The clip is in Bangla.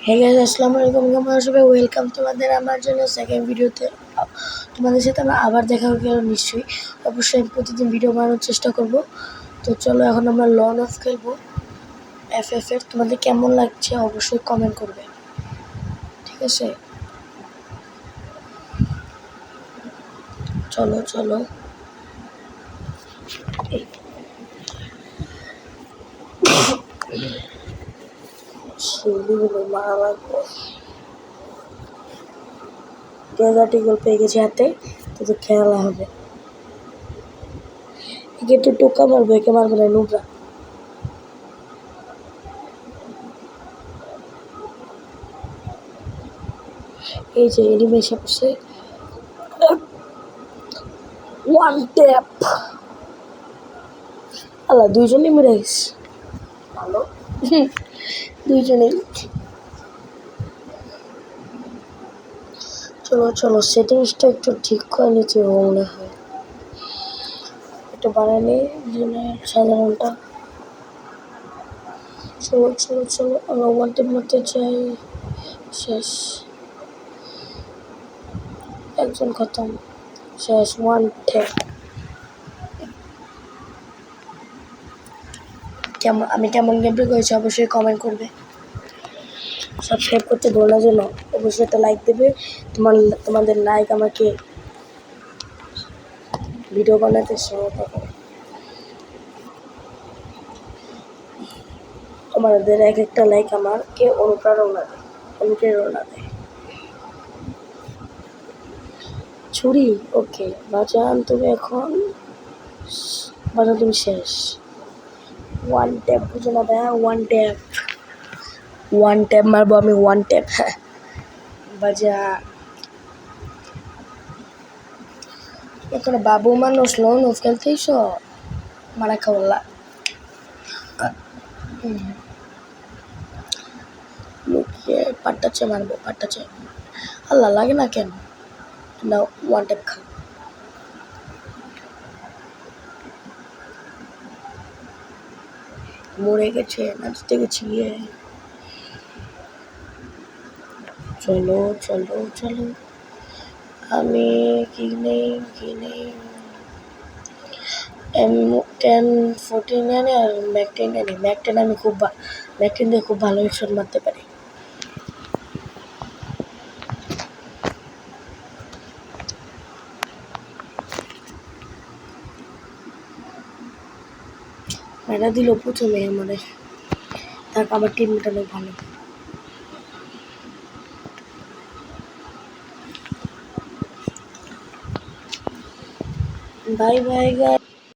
হে গাইস, আসসালামু আলাইকুম। কেমন আছো সবাই? ওয়েলকাম তোমাদের আমার জন্য সেকেন্ড ভিডিওতে। তোমাদের সাথে আমরা আবার দেখা হবে নিশ্চয়ই। অবশ্যই আমি প্রতিদিন ভিডিও বানানোর চেষ্টা করব। তো চলো এখন আমরা লন অফ খেলবো FF এর। তোমাদের কেমন লাগছে অবশ্যই কমেন্ট করবে, ঠিক আছে? চলো চলো, শিউলিগুলো মারা লাগবে। ডেজার্ট ইগল পেয়ে গেছে হাতে, তো খেলা হবে। একে তো টোকা মারবে, একে মারবে না, নুবরা। এই যে এনিমে এসে পড়ছে। One tap. আল্লাহ, দুইজনই মেরে গেছে। ভালো, দুইজনেই। চলো চলো, সেটিংসটা একটু ঠিক করে নিতে মনে হয়, একটু বানালে সাধারণটা। চলো চলো চলো, আমরা ওয়ান ট্যাপ মারতে চাই। শেষ, একজন খতম, শেষ ওয়ান ট্যাপ। আমি কেমন গেম প্লে করেছি অবশ্যই কমেন্ট করবে। সাবস্ক্রাইব করতে ভুলো না যেন, অবশ্যই একটা লাইক দেবে। তোমাদের লাইক আমাকে ভিডিও বানাতে সহায়তা করে। তোমাদের এক একটা লাইক আমাকে অনুপ্রেরণা দেয়। ছুরি, ওকে বাজান, তুমি এখন বাজান, তুমি শেষ। ওয়ান ট্যাপ, বুঝো না ভাইয়া? ওয়ান ট্যাপ মারবো আমি, ওয়ান ট্যাপ। হ্যাঁ বাজা, এখানে বাবু মানুষ লোন খেলতেইস মারা খাওয়াল্লা। লুকিয়ে পাট্টাচ্ছে মারবো, পাট্টাচ্ছে। আল্লাহ, লাগে না কেন? না, ওয়ান ট্যাপ খা। মরে গেছে, নাচতে গেছি। চলো চলো চলো, আমি কি নেই M1014 আর ম্যাক 10 ম্যাক 10 আমি ম্যাক 10 দিয়ে খুব ভালো হেডশট মারতে পারি। মেরা দিল প্রথমে আমাদের, তার আমার টিমটা অনেক ভালো। Bye bye guys.